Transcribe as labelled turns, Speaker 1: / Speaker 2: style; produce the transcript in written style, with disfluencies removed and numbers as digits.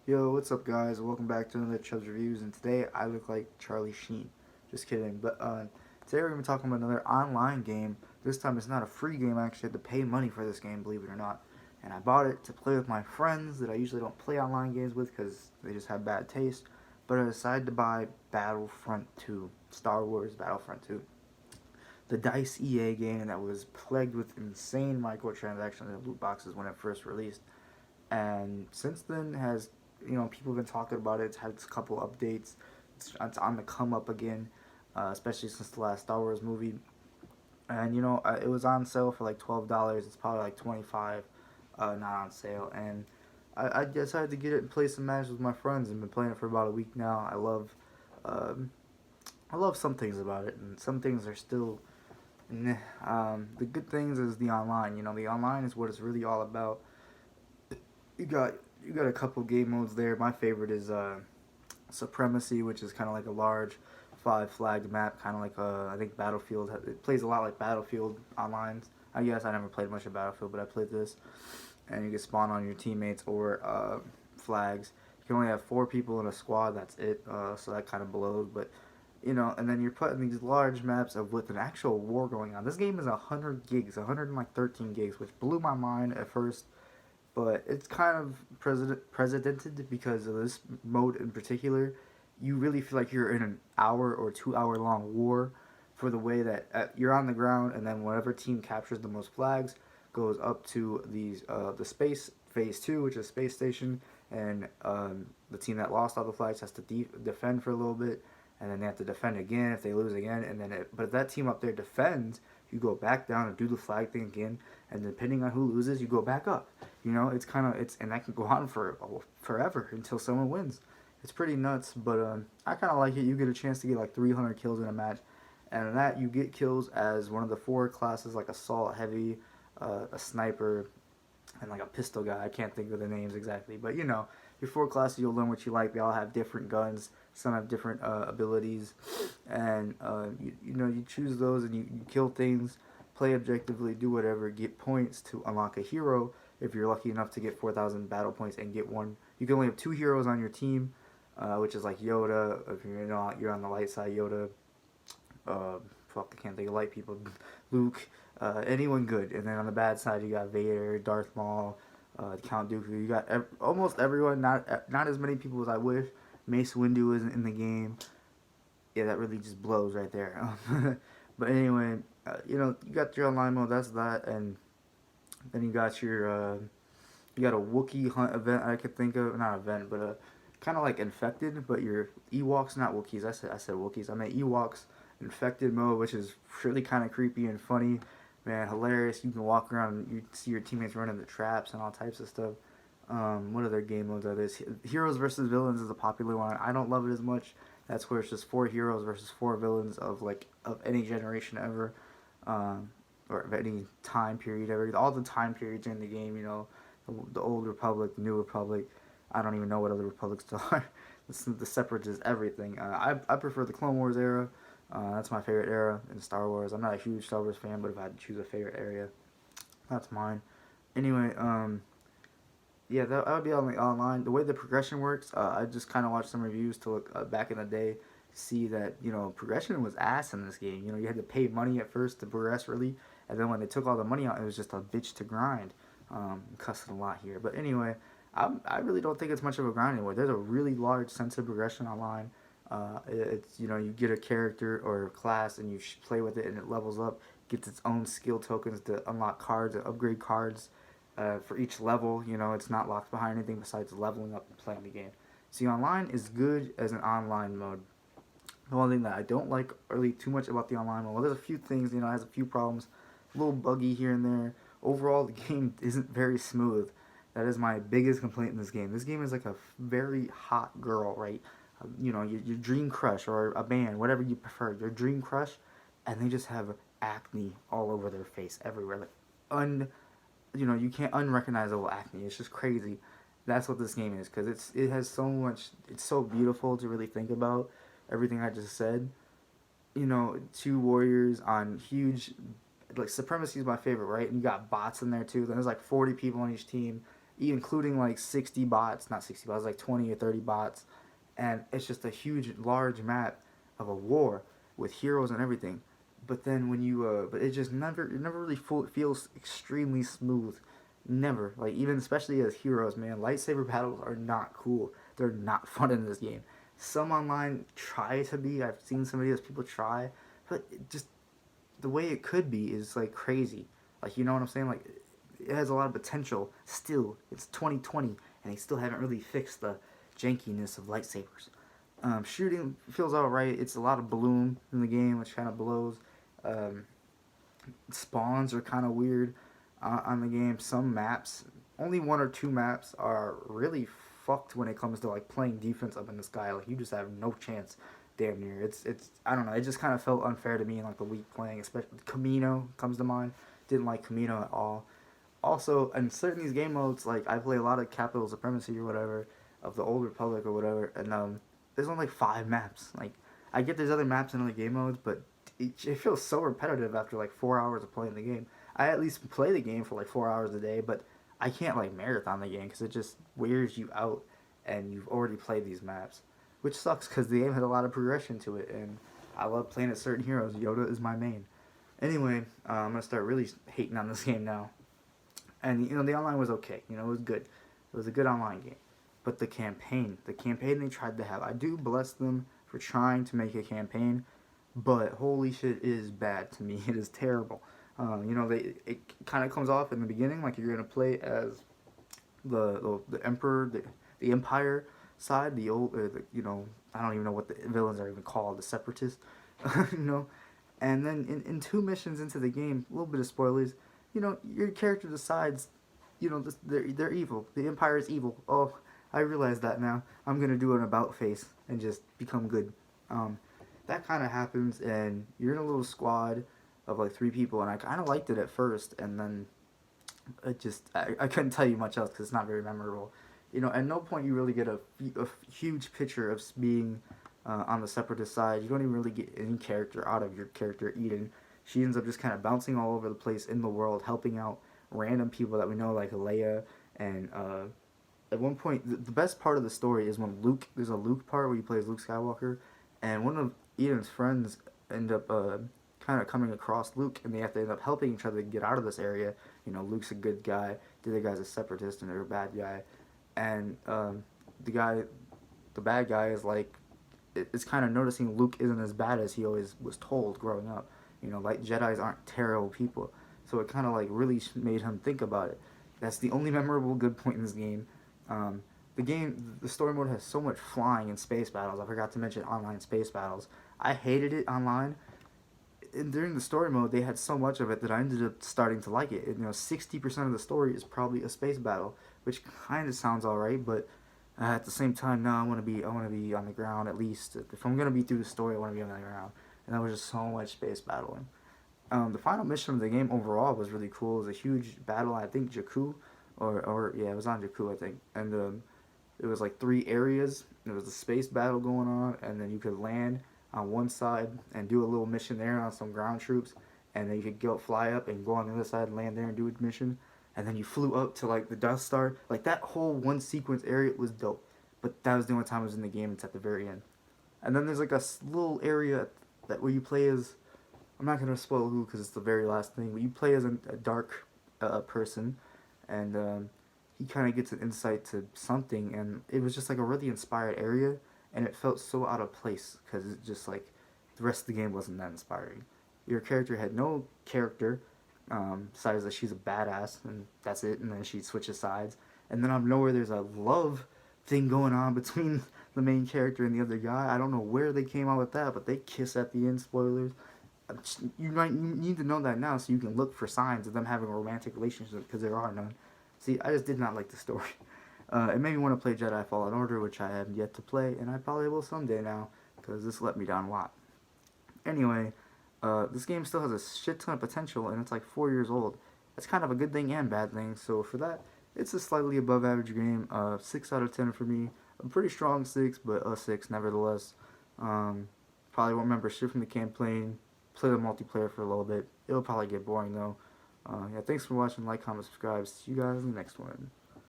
Speaker 1: Yo, what's up, guys? Welcome back to another Chubbs Reviews, and today I look like Charlie Sheen. Just kidding. But today we're going to be talking about another online game. This time it's not a free game. I actually had to pay money for this game, believe it or not. And I bought it to play with my friends that I usually don't play online games with because they just have bad taste. But I decided to buy Battlefront 2, Star Wars Battlefront 2. The DICE EA game that was plagued with insane microtransactions and loot boxes when it first released. And since then has people have been talking about it. It's had a couple updates. It's on the come up again, especially since the last Star Wars movie. And it was on sale for like $12. It's probably like 25, not on sale. And I decided to get it and play some matches with my friends. I've been playing it for about a week now. Um, I love some things about it, and some things are still. Meh. The good things is the online. The online is what it's really all about. You got you got a couple game modes there. My favorite is Supremacy, which is kind of like a large five flagged map, kind of like I think Battlefield. It plays a lot like Battlefield online. I guess I never played much of Battlefield, but I played this, and you can spawn on your teammates or flags. You can only have 4 people in a squad. That's it. So that kind of blows, but and then you're putting these large maps of with an actual war going on. This game is 100 gigs, 113 gigs, which blew my mind at first, but it's kind of precedented because of this mode in particular. You really feel like you're in an hour or 2 hour long war for the way that you're on the ground, and then whatever team captures the most flags goes up to the space phase 2, which is space station, and the team that lost all the flags has to defend for a little bit, and then they have to defend again if they lose again, and then but if that team up there defends, you go back down and do the flag thing again, and depending on who loses, you go back up. It's kind of it's and that can go on for forever until someone wins. It's pretty nuts, but I kind of like it. You get a chance to get like 300 kills in a match, and in that you get kills as one of the 4 classes like assault, heavy, a sniper, and like a pistol guy. I can't think of the names exactly, but your 4 classes, you'll learn what you like. They all have different guns. Some have different abilities, and you choose those and you kill things, play objectively, do whatever, get points to unlock a hero. If you're lucky enough to get 4,000 battle points and get one, you can only have 2 heroes on your team, which is like Yoda. If you're on the light side, Yoda. Fuck, I can't think of light people. Luke, anyone good. And then on the bad side, you got Vader, Darth Maul, Count Dooku. You got almost everyone. Not as many people as I wish. Mace Windu isn't in the game. Yeah, that really just blows right there. But anyway, you got your online mode. That's that, and then you got a Wookiee hunt event I could think of. Not event, but a kind of like infected, but your Ewoks, not Wookiees. I said Wookiees. I meant Ewoks infected mode, which is really kind of creepy and funny. Man, hilarious. You can walk around and you see your teammates running the traps and all types of stuff. What other game modes are there? Heroes versus villains is a popular one. I don't love it as much. That's where it's just 4 heroes versus 4 villains of any generation ever, or of any time period ever. All the time periods in the game. The old Republic, the new Republic. I don't even know what other republics still are. The separatists, everything. I prefer the Clone Wars era. That's my favorite era in Star Wars. I'm not a huge Star Wars fan, but if I had to choose a favorite area, that's mine. Anyway, yeah, that would be on the online. The way the progression works, I just kind of watched some reviews to look back in the day, see that progression was ass in this game. You had to pay money at first to progress really, and then when they took all the money out, it was just a bitch to grind. Cussing a lot here, but anyway, I really don't think it's much of a grind anymore. There's a really large sense of progression online. It's you get a character or class and you play with it and it levels up, gets its own skill tokens to unlock cards and upgrade cards for each level. It's not locked behind anything besides leveling up and playing the game. See, online is good as an online mode. The one thing that I don't like really too much about the online mode, well, there's a few things, it has a few problems, a little buggy here and there. Overall, the game isn't very smooth. That is my biggest complaint in this game. This game is like a very hot girl, right? Your dream crush or a band, whatever you prefer, your dream crush, and they just have acne all over their face everywhere, like you can't unrecognizable acne. It's just crazy. That's what this game is because it has so much. It's so beautiful to really think about everything I just said. 2 warriors on huge, like Supremacy is my favorite, right? And you got bots in there too. Then there's like 40 people on each team, including like 60 bots, not 60 bots, like 20 or 30 bots, and it's just a huge, large map of a war with heroes and everything. But then when you, but it never really feels extremely smooth. Never. Like, even especially as heroes, man, lightsaber battles are not cool. They're not fun in this game. Some online try to be. I've seen some videos people try, but it just the way it could be is like crazy. Like, you know what I'm saying? Like, it has a lot of potential. Still, it's 2020, and they still haven't really fixed the jankiness of lightsabers. Shooting feels alright. It's a lot of bloom in the game, which kind of blows. Um, Spawns are kind of weird on the game. Some maps, only one or two maps, are really fucked when it comes to like playing defense up in the sky. Like, you just have no chance, damn near. It's I don't know. It just kind of felt unfair to me in like the week playing. Especially Camino comes to mind. Didn't like Camino at all. Also, in certain these game modes, like I play a lot of Capital Supremacy or whatever of the Old Republic or whatever, and there's only like 5 maps. Like, I get there's other maps in other game modes, but it feels so repetitive after like 4 hours of playing the game. I at least play the game for like 4 hours a day, but I can't like marathon the game because it just wears you out, and you've already played these maps, which sucks because the game has a lot of progression to it, and I love playing as certain heroes. Yoda is my main. Anyway, I'm gonna start really hating on this game now. And the online was okay. It was good. It was a good online game. But the campaign they tried to have, I do bless them for trying to make a campaign, but holy shit, it is bad to me. It is terrible. It kind of comes off in the beginning like you're gonna play as the emperor, the empire side, the old, I don't even know what the villains are even called, the separatists, you know. And then in 2 missions into the game, a little bit of spoilers, your character decides, they're evil. The Empire is evil. Oh, I realize that now. I'm gonna do an about face and just become good. That kind of happens, and you're in a little squad of like 3 people, and I kind of liked it at first, and then I couldn't tell you much else because it's not very memorable. At no point you really get a huge picture of being on the separatist side. You don't even really get any character out of your character, Eden. She ends up just kind of bouncing all over the place in the world, helping out random people that we know, like Leia. And at one point, the best part of the story is when there's a Luke part where he plays Luke Skywalker, and one of Eden's friends end up kind of coming across Luke, and they have to end up helping each other get out of this area. Luke's a good guy, the other guy's a separatist, and they're a bad guy. And the bad guy is like, it's kind of noticing Luke isn't as bad as he always was told growing up. Like, Jedis aren't terrible people. So it kind of like really made him think about it. That's the only memorable good point in this game. The story mode has so much flying and space battles. I forgot to mention online space battles. I hated it online. And during the story mode, they had so much of it that I ended up starting to like it. 60% of the story is probably a space battle, which kind of sounds alright, but at the same time, no, I want to be on the ground at least. If I'm gonna be through the story, I want to be on the ground. And there was just so much space battling. The final mission of the game overall was really cool. It was a huge battle, I think Jakku, or yeah, it was on Jakku, I think. And it was like 3 areas. There was a space battle going on, and then you could land on one side and do a little mission there on some ground troops, and then you could fly up and go on the other side and land there and do a mission. And then you flew up to like the Death Star. Like, that whole one sequence area was dope. But that was the only time I was in the game. It's at the very end. And then there's like a little area where you play as, I'm not gonna spoil who because it's the very last thing, but you play as a dark person, and he kind of gets an insight to something, and it was just like a really inspired area, and it felt so out of place because it's just like the rest of the game wasn't that inspiring. Your character had no character, besides that she's a badass, and that's it, and then she switches sides, and then out of nowhere there's a love thing going on between the main character and the other guy. I don't know where they came out with that, but they kiss at the end. Spoilers. You need to know that now so you can look for signs of them having a romantic relationship, because there are none. See, I just did not like the story. It made me want to play Jedi Fallen Order, which I have yet to play, and I probably will someday now, because this let me down a lot. Anyway, this game still has a shit ton of potential, and it's like 4 years old. That's kind of a good thing and bad thing, so for that, it's a slightly above average game. 6 out of 10 for me. A pretty strong 6, but a 6 nevertheless. Probably won't remember shit from the campaign. Play the multiplayer for a little bit. It'll probably get boring though. Yeah, thanks for watching. Like, comment, subscribe. See you guys in the next one.